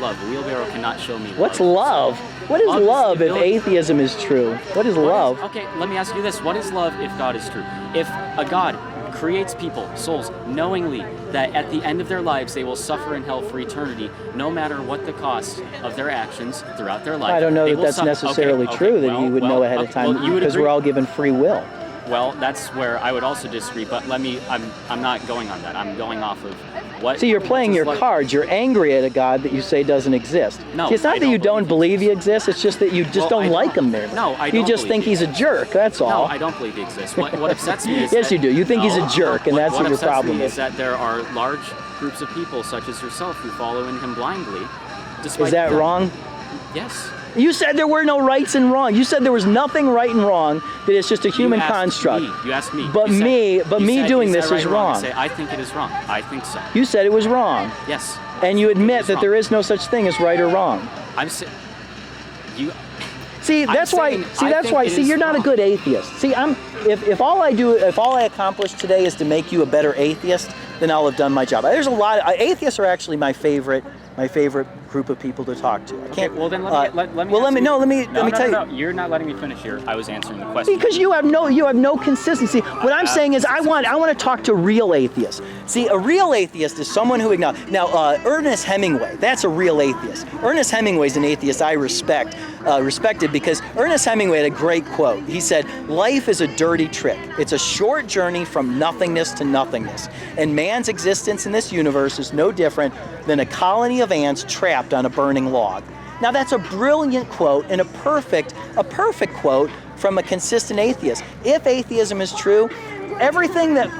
love? A wheelbarrow cannot show me love. What's love? What is love if atheism is true? What is love? Okay, let me ask you this. What is love if God is true? If a God creates people, souls, knowingly that at the end of their lives they will suffer in hell for eternity, no matter what the cost of their actions throughout their life. I don't know that that's necessarily true, that he would know ahead of time, because we're all given free will. Well, that's where I would also disagree, but I'm not going on that. I'm going off of what... See, you're playing your cards. You're angry at a God that you say doesn't exist. No, See, it's not that you don't believe he exists, it's just that you just don't like him there. No, I don't. You just think he's a jerk, that's all. No, I don't believe he exists. What upsets me is yes, you do. You think he's a jerk, and that's what your problem is. That there are large groups of people, such as yourself, who follow in him blindly. Is that wrong? Yes. You said there were no rights and wrong. You said there was nothing right and wrong, that it's just a human construct. You asked me. But me doing this is wrong. I think it is wrong. I think so. You said it was wrong. Yes. And you admit that there is no such thing as right or wrong. See, that's why. See, you're not a good atheist. See, if all I accomplish today is to make you a better atheist, then I'll have done my job. There's a lot. Atheists are actually my favorite group of people to talk to. I can't. Okay, well then let me tell you. You're not letting me finish here. I was answering the question. Because you have no consistency. What I'm saying is I want to talk to real atheists. See, a real atheist is someone who acknowledges. Now, Ernest Hemingway, that's a real atheist. Ernest Hemingway's an atheist I respected because Ernest Hemingway had a great quote. He said, "Life is a dirty trick. It's a short journey from nothingness to nothingness. And man's existence in this universe is no different than a colony of ants trapped on a burning log." Now that's a brilliant quote and a perfect quote from a consistent atheist. If atheism is true, everything that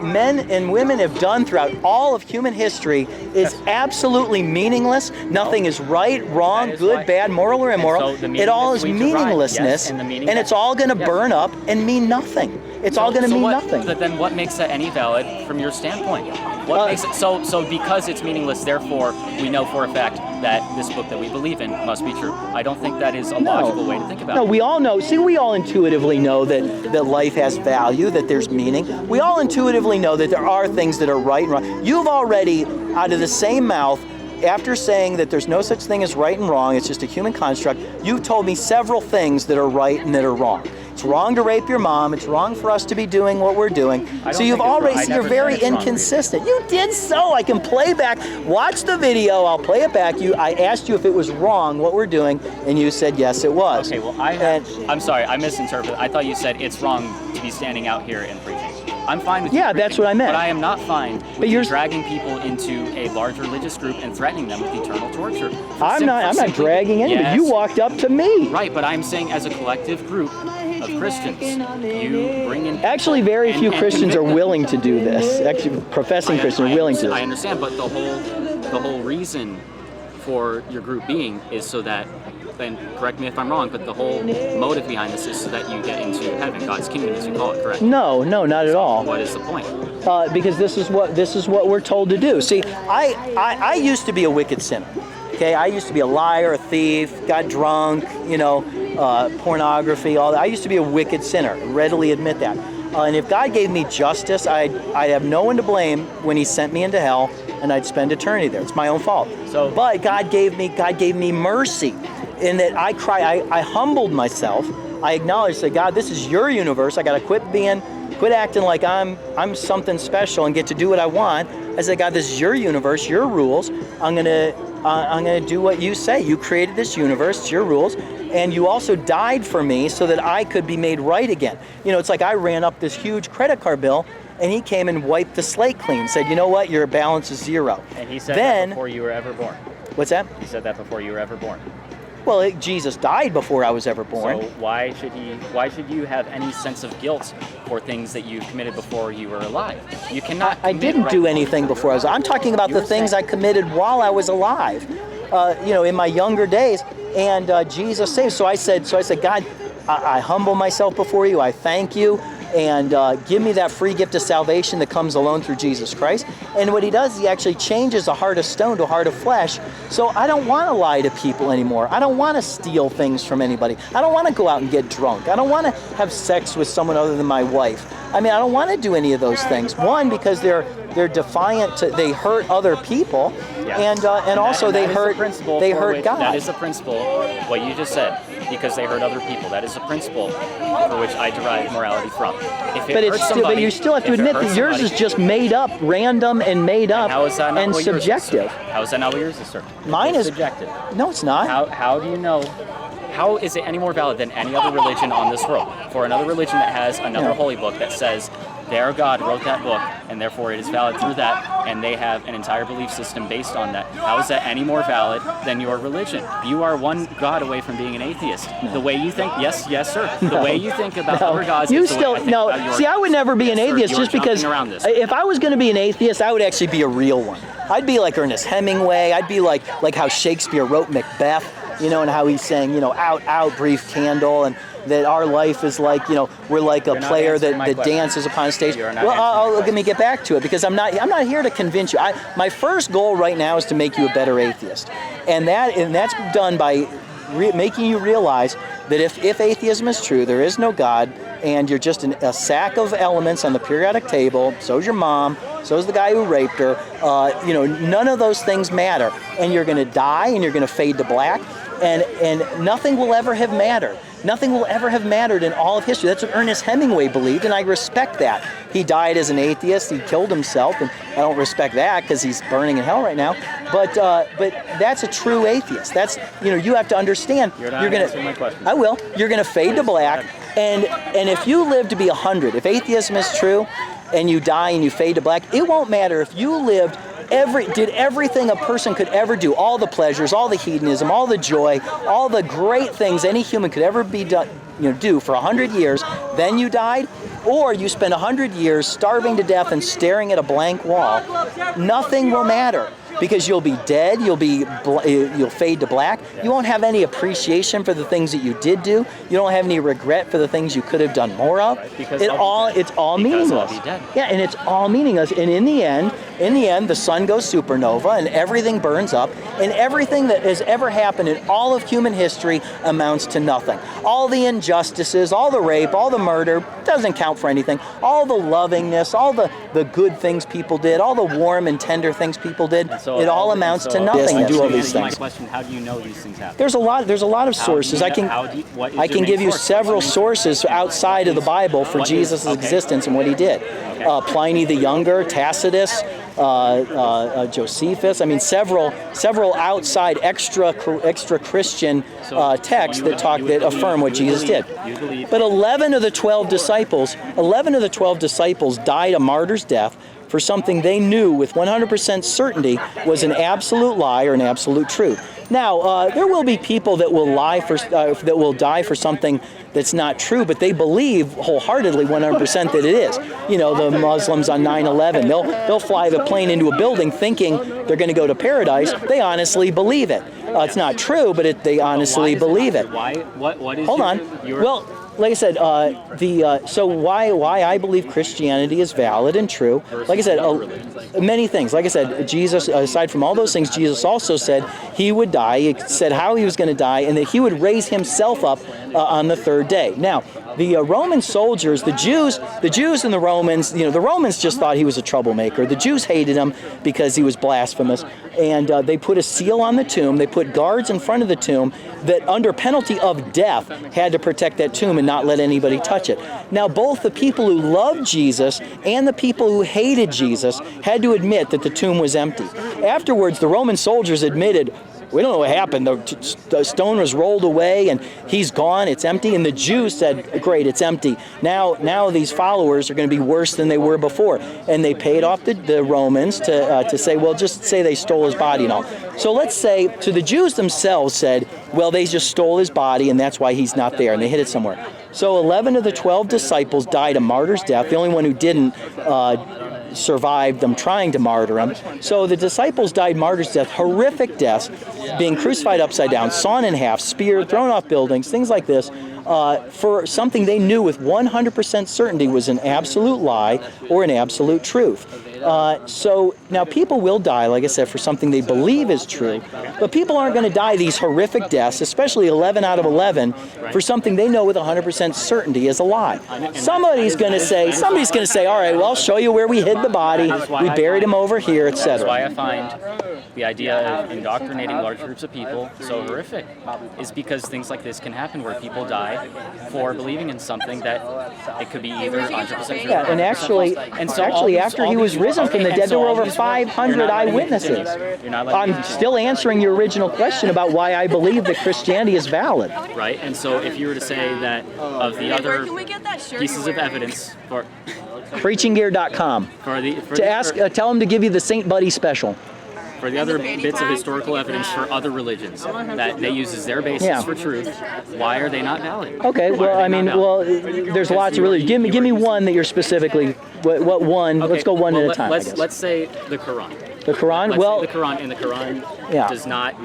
men and women have done throughout all of human history is absolutely meaningless. Nothing is right, wrong, good, bad, moral, or immoral. It all is meaninglessness, and it's all going to burn up and mean nothing. It's all going to mean nothing. But then what makes that any valid from your standpoint? What makes it so because it's meaningless, therefore we know for a fact that this book that we believe in must be true? I don't think that is a logical way to think about it. No, we all know. See, we all intuitively know that life has value, that there's meaning. We all intuitively know that there are things that are right and wrong. You've already, out of the same mouth, after saying that there's no such thing as right and wrong, it's just a human construct, you've told me several things that are right and that are wrong. It's wrong to rape your mom. It's wrong for us to be doing what we're doing. So you're very inconsistent. You did so. I can play back. Watch the video. I'll play it back. I asked you if it was wrong what we're doing, and you said yes, it was. Okay. Well, I'm sorry. I misinterpreted. I thought you said it's wrong to be standing out here and preaching. I'm fine with Yeah, that's what I meant. But I am not fine with you dragging people into a large religious group and threatening them with eternal torture. I'm not dragging anybody. Yes. You walked up to me. Right, but I'm saying as a collective group of Christians, you bring in... Actually, very few Christians are willing to do this. Actually, professing Christians are willing to. I understand, but the whole reason for your group being is so that, and correct me if I'm wrong, but the whole motive behind this is so that you get into heaven, God's kingdom, as you call it, correct? No, not at all. What is the point? Because this is what we're told to do. See, I used to be a wicked sinner. Okay, I used to be a liar, a thief, got drunk, pornography, all that. I used to be a wicked sinner. Readily admit that. And if God gave me justice, I'd have no one to blame when He sent me into hell, and I'd spend eternity there. It's my own fault. But God gave me mercy, in that I humbled myself. I acknowledged that God, this is Your universe. I got to quit acting like I'm something special and get to do what I want. I said, God, this is Your universe, Your rules. I'm gonna do what You say. You created this universe, it's Your rules, and You also died for me so that I could be made right again. It's like I ran up this huge credit card bill, and He came and wiped the slate clean. Said, you know what, your balance is zero. And He said that before you were ever born. What's that? He said that before you were ever born. Well, Jesus died before I was ever born. So why should you have any sense of guilt for things that you committed before you were alive? You cannot. I didn't do anything before I was. I'm talking about the things I committed while I was alive. In my younger days, and Jesus saved. So I said, God, I humble myself before You. I thank You. and give me that free gift of salvation that comes alone through Jesus Christ. And what he does is he actually changes a heart of stone to a heart of flesh. So I don't want to lie to people anymore. I don't want to steal things from anybody. I don't want to go out and get drunk. I don't want to have sex with someone other than my wife. I mean, I don't want to do any of those things. One, because they're defiant. They hurt other people, and also they hurt God. That is the principle. What you just said, because they hurt other people. That is the principle for which I derive morality from. But you still have to admit that yours is just made up, random, and made up, and subjective. How is that not what yours is, sir? Mine is subjective. No, it's not. How do you know? How is it any more valid than any other religion on this world? For another religion that has another holy book that says their God wrote that book, and therefore it is valid through that, and they have an entire belief system based on that. How is that any more valid than your religion? You are one God away from being an atheist. No. The way you think, yes, sir. The way you think about other gods. You is still the way I think about See, I would never be an atheist just because. If I was going to be an atheist, I would actually be a real one. I'd be like Ernest Hemingway. I'd be like how Shakespeare wrote Macbeth. And how he's saying, out, out, brief candle, and that our life is like, we're like a player that dances upon a stage. Well, let me get back to it, because I'm not here to convince you. My first goal right now is to make you a better atheist, and that's done by making you realize that if atheism is true, there is no God, and you're just a sack of elements on the periodic table. So's your mom. So's the guy who raped her. None of those things matter, and you're going to die, and you're going to fade to black. And nothing will ever have mattered. Nothing will ever have mattered in all of history. That's what Ernest Hemingway believed, and I respect that. He died as an atheist. He killed himself, and I don't respect that because he's burning in hell right now. But that's a true atheist. That's you have to understand. You're not answering my question. I will. You're going to fade to black, and if you live to be 100, if atheism is true, and you die and you fade to black, it won't matter if you lived. Did everything a person could ever do, all the pleasures, all the hedonism, all the joy, all the great things any human could ever do for 100 years, then you died, or you spend 100 years starving to death and staring at a blank wall, nothing will matter. Because you'll be dead, you'll fade to black. You won't have any appreciation for the things that you did do. You don't have any regret for the things you could have done more of. It's all meaningless. Yeah, and it's all meaningless. And in the end, the sun goes supernova and everything burns up, and everything that has ever happened in all of human history amounts to nothing. All the injustices, all the rape, all the murder doesn't count for anything. All the lovingness, all the good things people did, all the warm and tender things people did. It all amounts to nothing. Yes, do all these things. My question: how do you know these things happen? There's a lot of sources. I can give you several sources outside of the Bible for Jesus' existence and what he did. Pliny the Younger, Tacitus, Josephus. I mean, several outside extra Christian texts that affirm what Jesus did. But 11 of the 12 disciples died a martyr's death for something they knew with 100% certainty was an absolute lie or an absolute truth. Now, there will be people that will that will die for something that's not true, but they believe wholeheartedly 100% that it is. The Muslims on 9/11, they'll fly the plane into a building thinking they're going to go to paradise. They honestly believe it. It's not true, but they honestly believe it. Why? What is? Hold on. Well, like I said, so why I believe Christianity is valid and true. Like I said, many things. Like I said, Jesus, aside from all those things, Jesus also said he would die. He said how he was going to die, and that he would raise himself up on the third day. Now, the Roman soldiers, the Jews and the Romans, the Romans just thought he was a troublemaker. The Jews hated him because he was blasphemous, and they put a seal on the tomb. They put guards in front of the tomb that, under penalty of death, had to protect that tomb and not let anybody touch it. Now, both the people who loved Jesus and the people who hated Jesus had to admit that the tomb was empty. Afterwards, the Roman soldiers admitted, we don't know what happened. The stone was rolled away and he's gone. It's empty. And the Jews said, great, it's empty. Now these followers are going to be worse than they were before. And they paid off the Romans to say, well, just say they stole his body and all. So let's say, so the Jews themselves said, well, they just stole his body and that's why he's not there. And they hid it somewhere. So 11 of the 12 disciples died a martyr's death. The only one who didn't survived them trying to martyr him. So the disciples died martyr's death, horrific deaths, being crucified upside down, sawn in half, speared, thrown off buildings, things like this. for something they knew with 100% certainty was an absolute lie or an absolute truth. So now people will die, like I said, for something they believe is true, but people aren't going to die these horrific deaths, especially 11 out of 11, for something they know with 100% certainty is a lie. Somebody's going to say, all right, well, I'll show you where we hid the body, we buried him over here, etc. That's why I find the idea of indoctrinating large groups of people so horrific, is because things like this can happen where people die for believing in something that it could be either 100% true. Yeah, and actually, after he was risen from the dead, there were over 500 eyewitnesses. I'm still answering your original question about why I believe that Christianity is valid. Right, and so if you were to say that of the other pieces of evidence for preachinggear.com tell them to give you the St. Buddy special. For the other bits of historical evidence for other religions that they use as their basis for truth, why are they not valid? Okay, there's lots of religions. Give me one that you're specifically. What one? Okay, let's go one at a time. Let's say the Quran. The Quran. The Quran, and the Quran does not.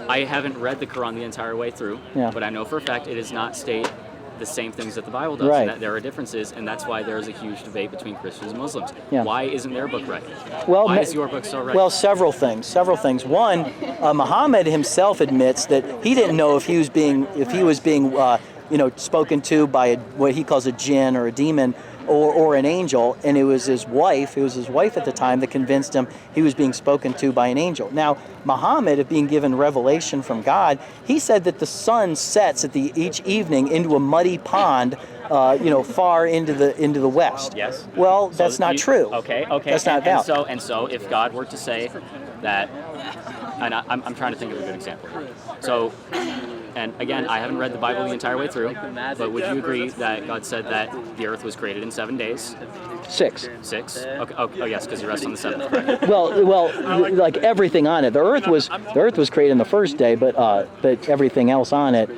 I haven't read the Quran the entire way through, but I know for a fact it does not state the same things that the Bible does, and that there are differences, and that's why there is a huge debate between Christians and Muslims. Why isn't their book right? Why is your book so right? Well, several things. One, Muhammad himself admits that he didn't know if he was being spoken to by what he calls a jinn or a demon or an angel, and it was his wife at the time that convinced him he was being spoken to by an angel. Now, Muhammad, being given revelation from God, he said that the sun sets each evening into a muddy pond, far into the west. Yes. Well, that's not true. Okay. That's not valid. And so, if God were to say that, and I'm trying to think of a good example. So, and again, I haven't read the Bible the entire way through, but would you agree that God said that the earth was created in 7 days? 6. 6? Okay. Oh, yes, because you rest on the 7th, correct? Well, like everything on it. The earth was created in the first day, but everything else on it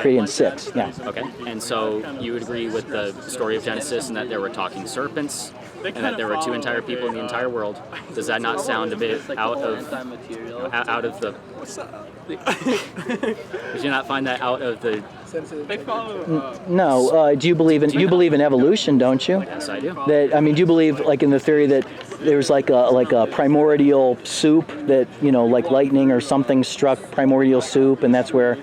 created in 6. Yeah. Okay. And so you would agree with the story of Genesis, and that there were talking serpents, and that there were 2 entire people in the entire world. Does that not sound a bit out of the? Did you not find that out of the? No. Do you believe in evolution? Don't you? Yes, I do. Do you believe in the theory that there's like a primordial soup that like lightning or something struck primordial soup, and that's where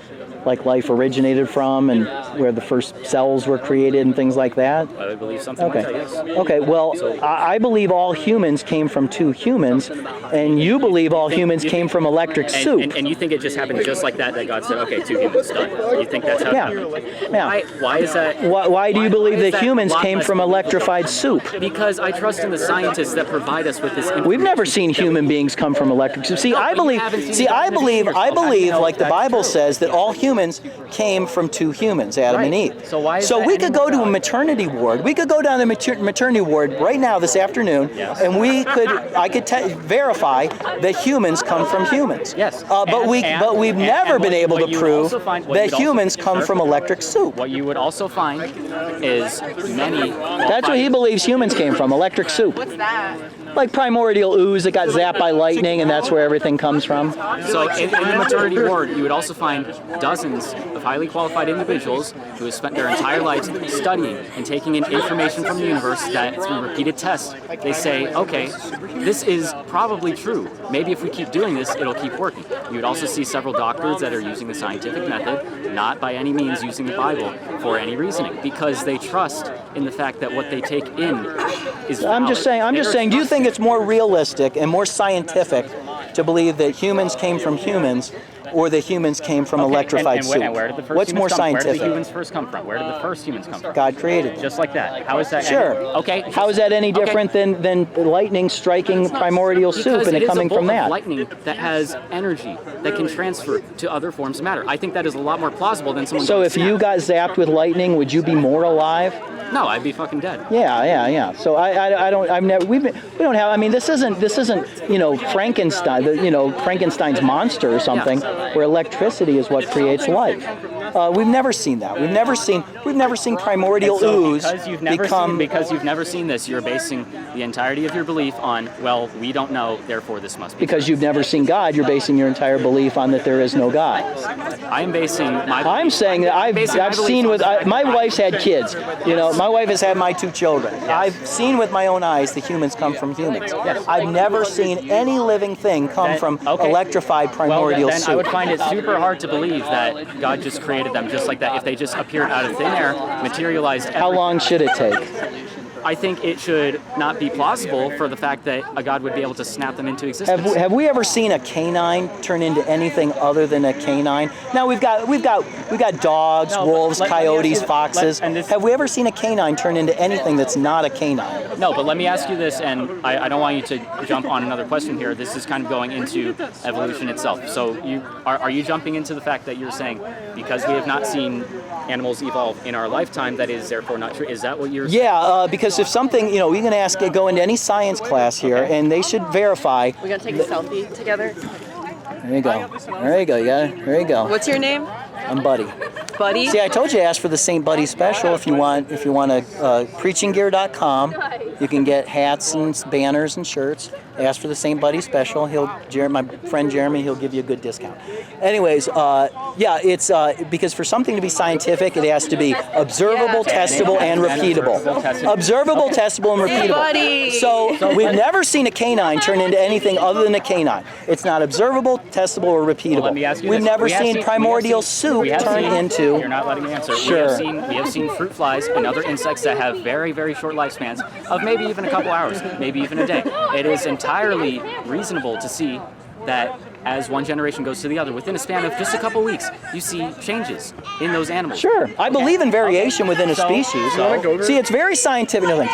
life originated from, and where the first cells were created and things like that? I would believe something like that, yes. Okay, well, I believe all humans came from 2 humans, and you believe all humans came from electric soup. And you think it just happened just like that God said, okay, 2 humans, done. You think that's how it happened? Why is that? Why do you believe that humans came from electrified soup? Because I trust in the scientists that provide us with this information. We've never seen human beings come from electric soup. I believe, like the Bible says, that all humans came from 2 humans, Adam and Eve. So we could go to a maternity ward. We could go down to the maternity ward right now this afternoon, and I could verify that humans come from humans. Yes. But we've never been able to prove that humans come from electric soup. What you would also find is many. That's what he believes humans came from, electric soup. What's that? Like primordial ooze that got zapped by lightning, and that's where everything comes from. So in the maternity ward, you would also find dozens of highly qualified individuals who have spent their entire lives studying and taking in information from the universe that through repeated tests, they say, okay, this is probably true. Maybe if we keep doing this, it'll keep working. You would also see several doctors that are using the scientific method, not by any means using the Bible for any reasoning, because they trust in the fact that what they take in is valid. I'm just saying, do you think it's more realistic and more scientific to believe that humans came from humans, or that humans came from electrified soup? And where did the first What's more scientific? Where did the humans first come from? Where did the first humans come from? God created them. Just like that. How is that? Sure. Okay. How is that any different than lightning striking primordial soup and it coming from that? Lightning that has energy that can transfer to other forms of matter. I think that is a lot more plausible than someone. So if you got zapped with lightning, would you be more alive? No, I'd be fucking dead. Yeah. So I don't. I've never. We don't have. I mean, this isn't. Frankenstein. Frankenstein's monster or something, where electricity is what creates life. We've never seen that. We've never seen primordial ooze because you've never seen this. You're basing the entirety of your belief on, well, we don't know, therefore this must be. Because you've never seen God, you're basing your entire belief on that there is no God. I'm basing my. I'm saying that I've seen with my wife's had kids. My wife has had my 2 children. Yes. I've seen with my own eyes the humans come from humans. Yes. I've never seen any living thing come from electrified primordial then soup. I would find it super hard to believe that God just created them just like that. If they just appeared out of thin air, materialized. How long should it take? I think it should not be plausible for the fact that a God would be able to snap them into existence. Have we ever seen a canine turn into anything other than a canine? Now we've got dogs, wolves, coyotes, foxes. Have we ever seen a canine turn into anything that's not a canine? No, but let me ask you this, and I don't want you to jump on another question here. This is kind of going into evolution itself. So are you jumping into the fact that you're saying because we have not seen animals evolve in our lifetime, that is therefore not true? Is that what you're saying? Yeah, because if something, we can go into any science class here, and they should verify. We gotta take a selfie together. There you go. There you go. There you go. What's your name? I'm Buddy. Buddy? See, I told you to ask for the St. Buddy special. If you want to, preachinggear.com, you can get hats and banners and shirts. Ask for the St. Buddy special. My friend Jeremy, he'll give you a good discount. Anyways, it's because for something to be scientific, it has to be observable, testable, and repeatable. Observable, testable, and repeatable. Buddy. So we've never seen a canine turn into anything other than a canine. It's not observable, testable, or repeatable. Well, let me ask you We've this. never seen primordial soup turn into. You're not letting me answer. Sure. We have seen fruit flies and other insects that have very, very short lifespans of maybe even a couple hours, maybe even a day. It is entirely reasonable to see that as one generation goes to the other, within a span of just a couple weeks, you see changes in those animals. Sure, I believe in variation within a species. See, it's very scientific.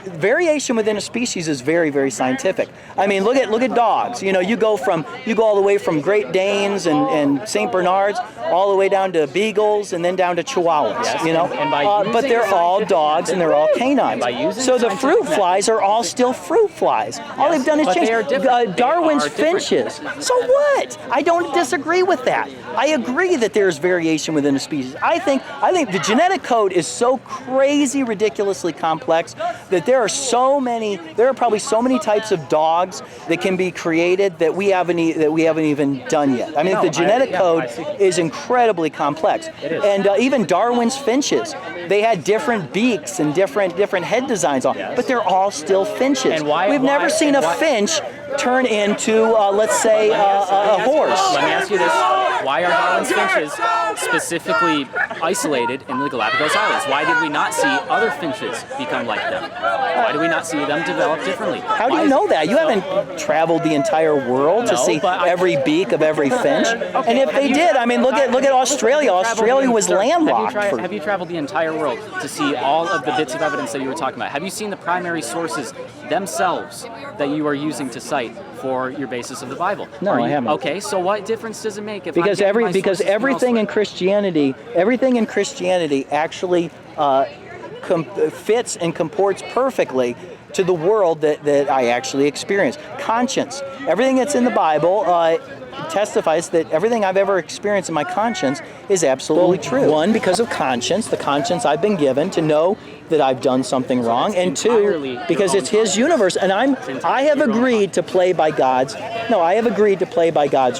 Variation within a species is very, very scientific. I mean, look at dogs. You go all the way from Great Danes and Saint Bernards, all the way down to Beagles, and then down to Chihuahuas. Yes, but they're all dogs and they're all canines. So the fruit flies are all still fruit flies. All they've done is change. Darwin's finches. So what? I don't disagree with that. I agree that there's variation within a species. I think the genetic code is so crazy, ridiculously complex that there are probably so many types of dogs that can be created that we haven't even done yet. I mean, the genetic code is incredibly complex. It is. And even Darwin's finches, they had different beaks and different head designs on, but they're all still finches. We've never seen a finch turn into, let's say, a horse. Let me ask you this. Why are Darwin's finches specifically isolated in the Galapagos Islands? Why did we not see other finches become like them? Why do we not see them develop differently? How do you know that? You haven't traveled the entire world to see every beak of every finch. And if they did, I mean, look at Australia. Australia was landlocked. Have you traveled the entire world to see all of the bits of evidence that you were talking about? Have you seen the primary sources themselves that you are using to cite for your basis of the Bible? No, I haven't. Okay, so what difference does it make if because everything in Christianity actually fits and comports perfectly to the world that I actually experience. Conscience. Everything that's in the Bible testifies that everything I've ever experienced in my conscience is absolutely true. One, because of conscience, the conscience I've been given to know that I've done something wrong, and two, because it's His universe, and I have agreed to play by God's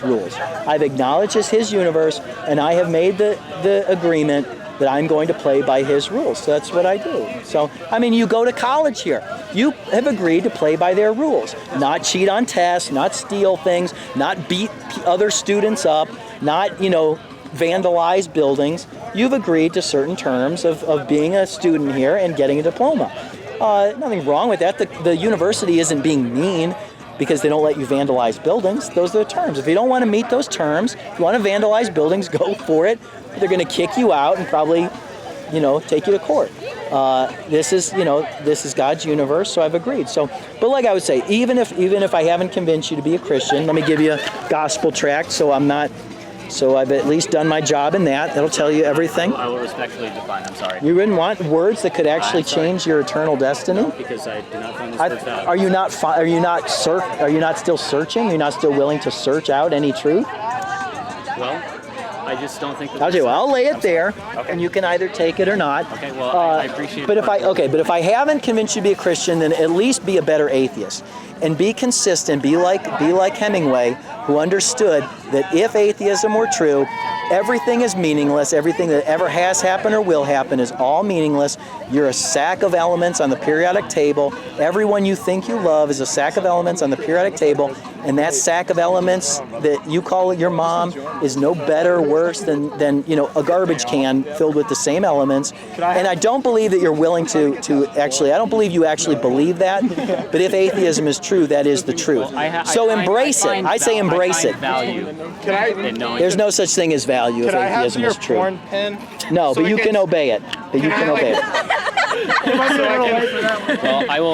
rules. I've acknowledged it's His universe, and I have made the agreement that I'm going to play by His rules. So that's what I do. So, I mean, you go to college here. You have agreed to play by their rules. Not cheat on tests, not steal things, not beat other students up, not, vandalize buildings. You've agreed to certain terms of being a student here and getting a diploma. Nothing wrong with that. The university isn't being mean because they don't let you vandalize buildings. Those are the terms. If you don't want to meet those terms, if you want to vandalize buildings, go for it. They're going to kick you out and probably, take you to court. This is God's universe, so I've agreed. So, but like I would say, even if I haven't convinced you to be a Christian, let me give you a gospel tract, so I'm not So I've at least done my job in that. That'll tell you everything. I will respectfully decline. I'm sorry. You wouldn't want words that could actually change your eternal destiny? No, because I do not find this words out. Are you not still searching? Are you not still willing to search out any truth? Well, I just don't think that. I'll lay it there, Okay. and you can either take it or not. Okay, well, I appreciate But it. but if I haven't convinced you to be a Christian, then at least be a better atheist, and be consistent. Be like Hemingway, who understood that if atheism were true, everything is meaningless. Everything that ever has happened or will happen is all meaningless. You're a sack of elements on the periodic table. Everyone you think you love is a sack of elements on the periodic table, and that sack of elements that you call your mom is no better or worse than a garbage can filled with the same elements. And I don't believe that you're willing to actually. I don't believe you actually believe that. But if atheism is true, that is the truth. So embrace it. I say embrace it. Value in knowing. There's no such thing as value if atheism is true. Porn pen? No, but you can obey it. But you can obey it. Well, I will.